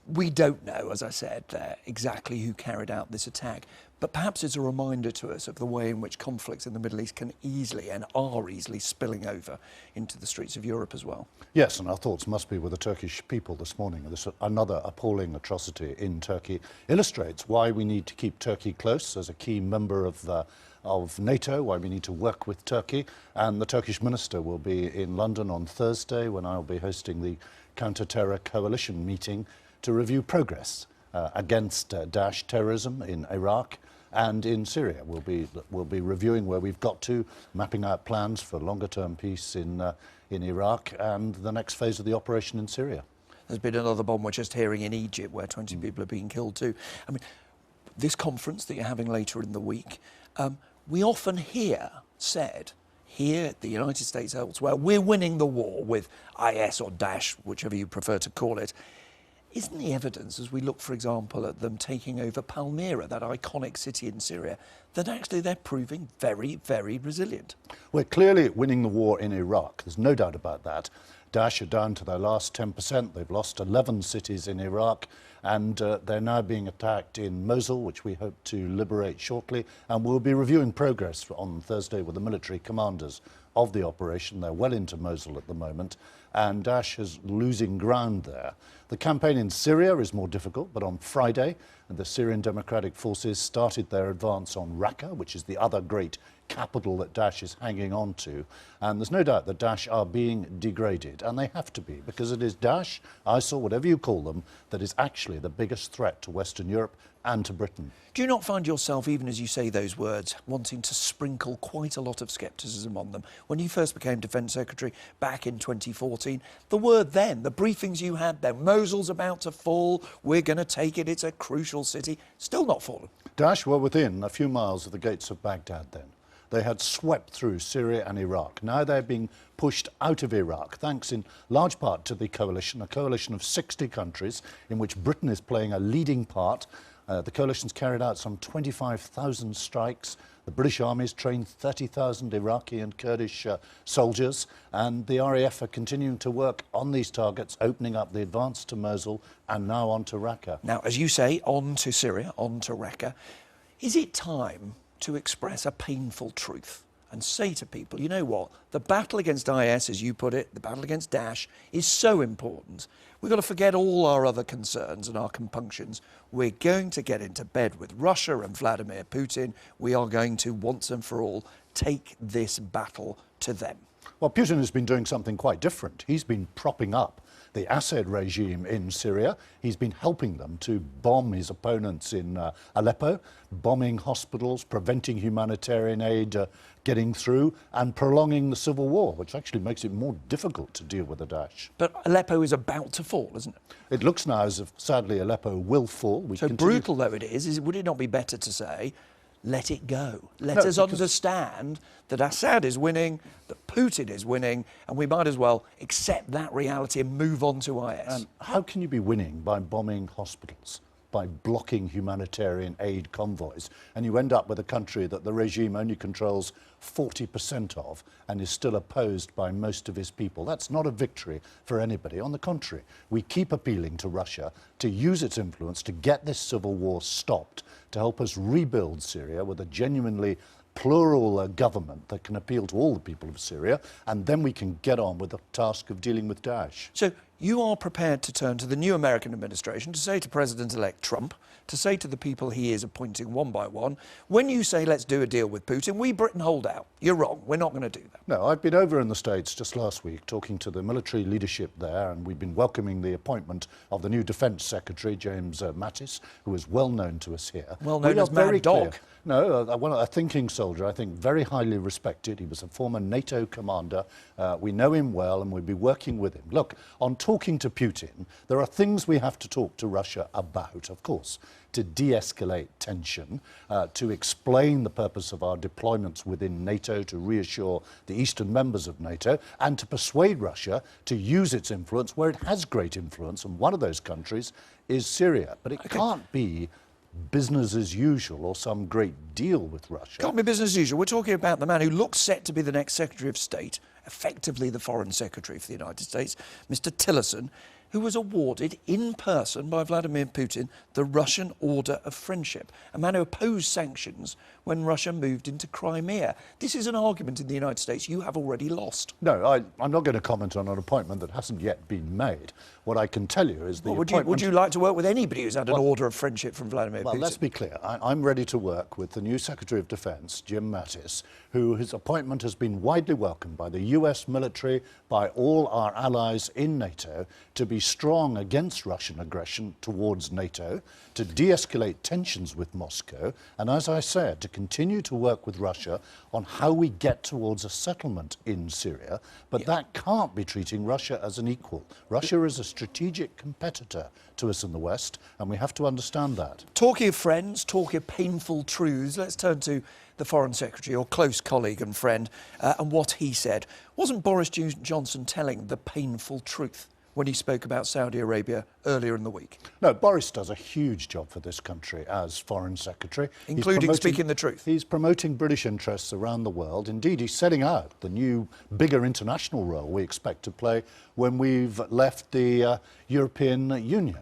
We don't know, as I said, exactly who carried out this attack, but perhaps it's a reminder to us of the way in which conflicts in the Middle East can easily and are easily spilling over into the streets of Europe as well. Yes, and our thoughts must be with the Turkish people this morning. This another appalling atrocity in Turkey illustrates why we need to keep Turkey close as a key member of NATO, why we need to work with Turkey. And the Turkish minister will be in London on Thursday when I'll be hosting the counter-terror coalition meeting to review progress against Daesh terrorism in Iraq and in Syria. We'll be reviewing where we've got to, mapping out plans for longer-term peace in Iraq and the next phase of the operation in Syria. There's been another bomb we're just hearing in Egypt where 20 people are being killed too. I mean, this conference that you're having later in the week, we often hear said, here at the United States, elsewhere, we're winning the war with IS or Daesh, whichever you prefer to call it. Isn't the evidence, as we look, for example, at them taking over Palmyra, that iconic city in Syria, that actually they're proving very, very resilient? We're clearly winning the war in Iraq. There's no doubt about that. Daesh are down to their last 10%. They've lost 11 cities in Iraq, and they're now being attacked in Mosul, which we hope to liberate shortly. And we'll be reviewing progress on Thursday with the military commanders of the operation. They're well into Mosul at the moment, and Daesh is losing ground there. The campaign in Syria is more difficult, but on Friday, the Syrian Democratic Forces started their advance on Raqqa, which is the other great capital that Daesh is hanging on to. And there's no doubt that Daesh are being degraded, and they have to be, because it is Daesh, ISIL, whatever you call them, that is actually the biggest threat to Western Europe and to Britain. Do you not find yourself, even as you say those words, wanting to sprinkle quite a lot of scepticism on them? When you first became Defence Secretary back in 2014, the word then, the briefings you had then, Mosul's about to fall, we're going to take it, it's a crucial city, still not fallen. Daesh were within a few miles of the gates of Baghdad then. They had swept through Syria and Iraq. Now they're being pushed out of Iraq, thanks in large part to the coalition, a coalition of 60 countries in which Britain is playing a leading part. The coalition's carried out some 25,000 strikes. The British Army's trained 30,000 Iraqi and Kurdish soldiers, and the RAF are continuing to work on these targets, opening up the advance to Mosul and now on to Raqqa. Now, as you say, on to Syria, on to Raqqa. Is it time to express a painful truth and say to people, you know what, the battle against IS, as you put it, the battle against Daesh, is so important. We've got to forget all our other concerns and our compunctions. We're going to get into bed with Russia and Vladimir Putin. We are going to, once and for all, take this battle to them. Well, Putin has been doing something quite different. He's been propping up the Assad regime in Syria. He's been helping them to bomb his opponents in Aleppo, bombing hospitals, preventing humanitarian aid getting through, and prolonging the civil war, which actually makes it more difficult to deal with the Daesh. But Aleppo is about to fall, isn't it? It looks now as if, sadly, Aleppo will fall. So brutal though it is, would it not be better to say, let it go? Let us understand that Assad is winning, that Putin is winning, and we might as well accept that reality and move on to IS. And how can you be winning by bombing hospitals, by blocking humanitarian aid convoys, and you end up with a country that the regime only controls 40% of and is still opposed by most of his people? That's not a victory for anybody. On the contrary, we keep appealing to Russia to use its influence to get this civil war stopped, to help us rebuild Syria with a genuinely plural government that can appeal to all the people of Syria, and then we can get on with the task of dealing with Daesh. So you are prepared to turn to the new American administration, to say to President-elect Trump, to say to the people he is appointing one by one, when you say let's do a deal with Putin, we Britain hold out. You're wrong, we're not going to do that. No, I've been over in the States just last week talking to the military leadership there, and we've been welcoming the appointment of the new Defence Secretary, James Mattis, who is well known to us here. Well known as Mad Dog. No, a thinking soldier, I think very highly respected. He was a former NATO commander. We know him well and we'll be working with him. Look, on talking to Putin, there are things we have to talk to Russia about, of course, to de-escalate tension, to explain the purpose of our deployments within NATO, to reassure the eastern members of NATO, and to persuade Russia to use its influence where it has great influence, and one of those countries is Syria. But it can't be business as usual or some great deal with Russia. Can't be business as usual. We're talking about the man who looks set to be the next Secretary of State, effectively the Foreign Secretary for the United States, Mr. Tillerson. who was awarded in person by Vladimir Putin the Russian Order of Friendship, a man who opposed sanctions when Russia moved into Crimea. This is an argument in the United States you have already lost. No, I'm not going to comment on an appointment that hasn't yet been made. What I can tell you is the appointment... Would you like to work with anybody who's had an Order of Friendship from Vladimir Putin? Well, let's be clear. I'm ready to work with the new Secretary of Defence, Jim Mattis, whose appointment has been widely welcomed by the US military, by all our allies in NATO, to be strong against Russian aggression towards NATO, to de-escalate tensions with Moscow, and as I said, to continue to work with Russia on how we get towards a settlement in Syria, but that can't be treating Russia as an equal. Russia is a strategic competitor to us in the West, and we have to understand that. Talking of friends, talking of painful truths, let's turn to the Foreign Secretary, your close colleague and friend, and what he said. Wasn't Boris Johnson telling the painful truth when he spoke about Saudi Arabia earlier in the week? No, Boris does a huge job for this country as Foreign Secretary. Including speaking the truth. He's promoting British interests around the world. Indeed, he's setting out the new, bigger international role we expect to play when we've left the European Union.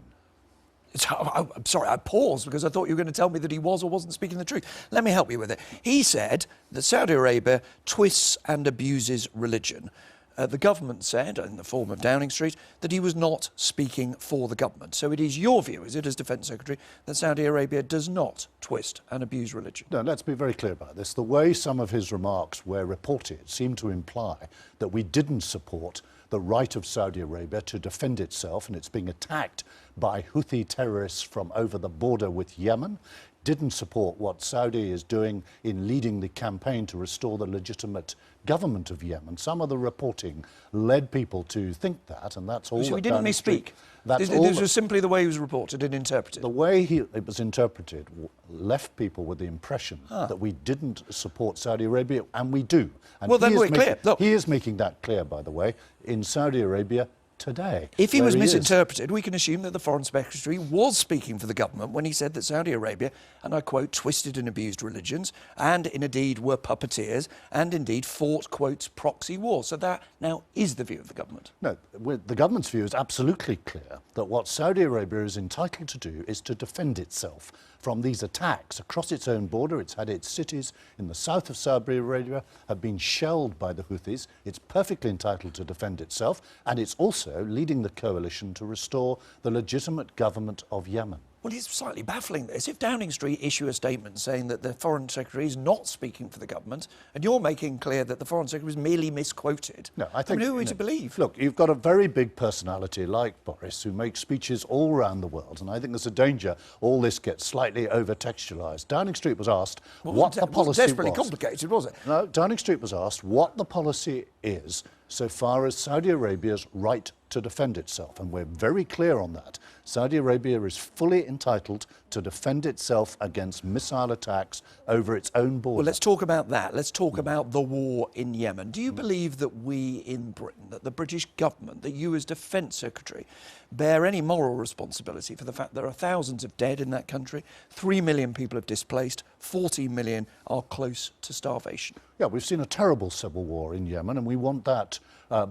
I'm sorry, I paused because I thought you were going to tell me that he was or wasn't speaking the truth. Let me help you with it. He said that Saudi Arabia twists and abuses religion. The government said, in the form of Downing Street, that he was not speaking for the government. So it is your view, is it, as Defence Secretary, that Saudi Arabia does not twist and abuse religion? No, let's be very clear about this. The way some of his remarks were reported seemed to imply that we didn't support the right of Saudi Arabia to defend itself, and it's being attacked by Houthi terrorists from over the border with Yemen, didn't support what Saudi is doing in leading the campaign to restore the legitimate government of Yemen. Some of the reporting led people to think that, and that's all. So he didn't misspeak. This was simply the way he was reported and interpreted. The way it was interpreted left people with the impression that we didn't support Saudi Arabia, and we do. And well, then we're clear. Look, he is making that clear, by the way, in Saudi Arabia today. If he was misinterpreted, we can assume that the Foreign Secretary was speaking for the government when he said that Saudi Arabia, and I quote, twisted and abused religions, and indeed were puppeteers, and indeed fought, quote, proxy wars. So that now is the view of the government. No, the government's view is absolutely clear that what Saudi Arabia is entitled to do is to defend itself from these attacks across its own border. It's had its cities in the south of Saudi Arabia have been shelled by the Houthis. It's perfectly entitled to defend itself, and it's also leading the coalition to restore the legitimate government of Yemen. Well, it's slightly baffling this. If Downing Street issue a statement saying that the Foreign Secretary is not speaking for the government, and you're making clear that the Foreign Secretary was merely misquoted, no, I think, who are we to believe? Look, you've got a very big personality like Boris who makes speeches all around the world, and I think there's a danger all this gets slightly over-textualised. Downing Street was asked what the policy was. Desperately complicated, was it? No, Downing Street was asked what the policy is so far as Saudi Arabia's right to defend itself, and we're very clear on that. Saudi Arabia is fully entitled to defend itself against missile attacks over its own border. Well, let's talk about that. Let's talk about the war in Yemen. Do you believe that we in Britain, that the British government, that you as Defence Secretary, bear any moral responsibility for the fact there are thousands of dead in that country, 3 million people have displaced, 14 million are close to starvation? Yeah, we've seen a terrible civil war in Yemen, and we want that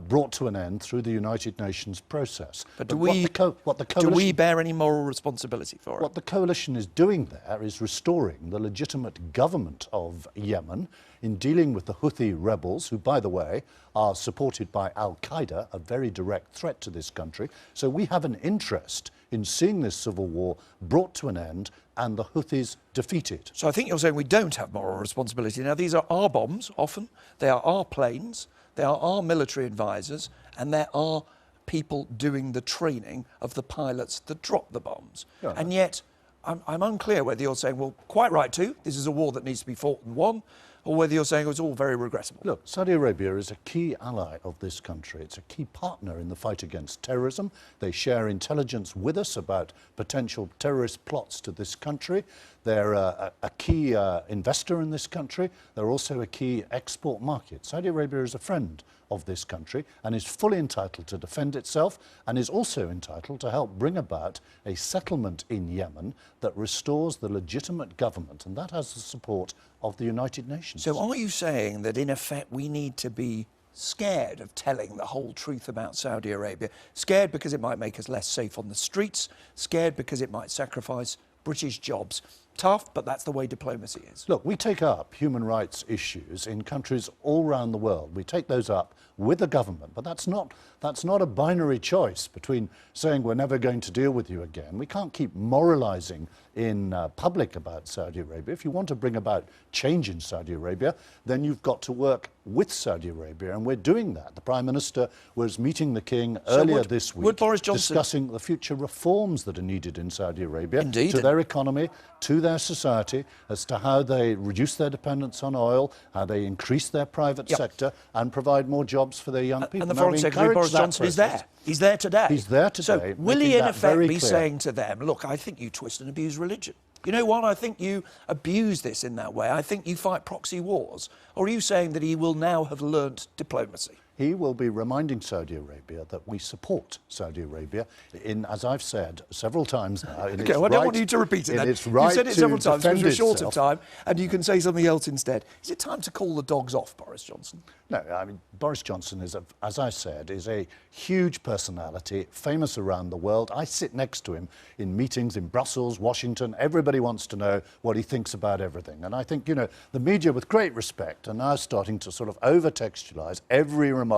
brought to an end through the United Nations process. But do we bear any moral responsibility for it? What the coalition is doing there is restoring the legitimate government of Yemen in dealing with the Houthi rebels, who, by the way, are supported by Al-Qaeda, a very direct threat to this country. So we have an interest in seeing this civil war brought to an end and the Houthis defeated. So I think you're saying we don't have moral responsibility. Now, these are our bombs, often. They are our planes. They are our military advisors. And there are people doing the training of the pilots that drop the bombs. Yeah. And yet, I'm unclear whether you're saying, well, quite right too, this is a war that needs to be fought and won, or whether you're saying it's all very regrettable. Look, Saudi Arabia is a key ally of this country. It's a key partner in the fight against terrorism. They share intelligence with us about potential terrorist plots to this country. They're a key investor in this country. They're also a key export market. Saudi Arabia is a friend of this country and is fully entitled to defend itself, and is also entitled to help bring about a settlement in Yemen that restores the legitimate government, and that has the support of the United Nations. So are you saying that in effect we need to be scared of telling the whole truth about Saudi Arabia, scared because it might make us less safe on the streets, scared because it might sacrifice British jobs. Tough, but that's the way diplomacy is. Look, we take up human rights issues in countries all around the world. We take those up with the government, but that's not a binary choice between saying we're never going to deal with you again. We can't keep moralizing in public about Saudi Arabia. If you want to bring about change in Saudi Arabia, then you've got to work with Saudi Arabia, and we're doing that. The Prime Minister was meeting the King earlier this week, Boris Johnson discussing the future reforms that are needed in Saudi Arabia Indeed. to their economy, to their society, as to how they reduce their dependence on oil, how they increase their private sector and provide more jobs for their young people. And the Now, Foreign we Secretary, encourage Boris that Johnson, is there. process. He's there today. He's there today, So will making he, in that effect, very be clear. saying to them, look, I think you twist and abuse religion? You know what? I think you abuse this in that way. I think you fight proxy wars. Or are you saying that he will now have learnt diplomacy? He will be reminding Saudi Arabia that we support Saudi Arabia in, as I've said several times now, in its Okay, well, I right, don't want you to repeat it then. its right You've said it to several times because defend we're short of itself. time, and you can say something else instead. Is it time to call the dogs off, Boris Johnson? No, I mean, Boris Johnson is, as I said, is a huge personality, famous around the world. I sit next to him in meetings in Brussels, Washington. Everybody wants to know what he thinks about everything. And I think, you know, the media, with great respect, are now starting to sort of over-textualise every remark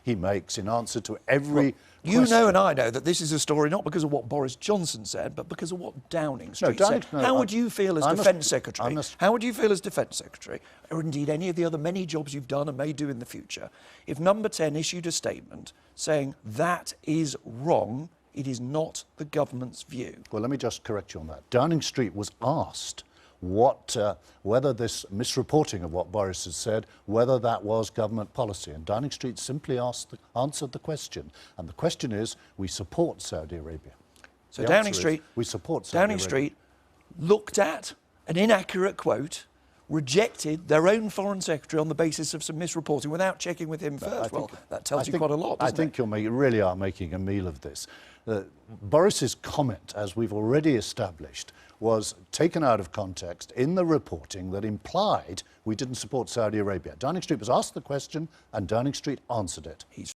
he makes in answer to every You question. know and I know that this is a story not because of what Boris Johnson said, but because of what Downing Street said. How would you feel as Defence Secretary? How would you feel as Defence Secretary, or indeed any of the other many jobs you've done and may do in the future, if Number 10 issued a statement saying that is wrong, it is not the government's view? Well, let me just correct you on that. Downing Street was asked whether this misreporting of what Boris has said, whether that was government policy. And Downing Street simply answered the question. And the question is, we support Saudi Arabia. So The Downing answer is, Street, we support Saudi Downing Arabia. Street looked at an inaccurate quote, rejected their own Foreign Secretary on the basis of some misreporting without checking with him first. Well, that tells you quite a lot, doesn't I think you really are making a meal of this. Boris's comment, as we've already established, was taken out of context in the reporting that implied we didn't support Saudi Arabia. Downing Street was asked the question and Downing Street answered it.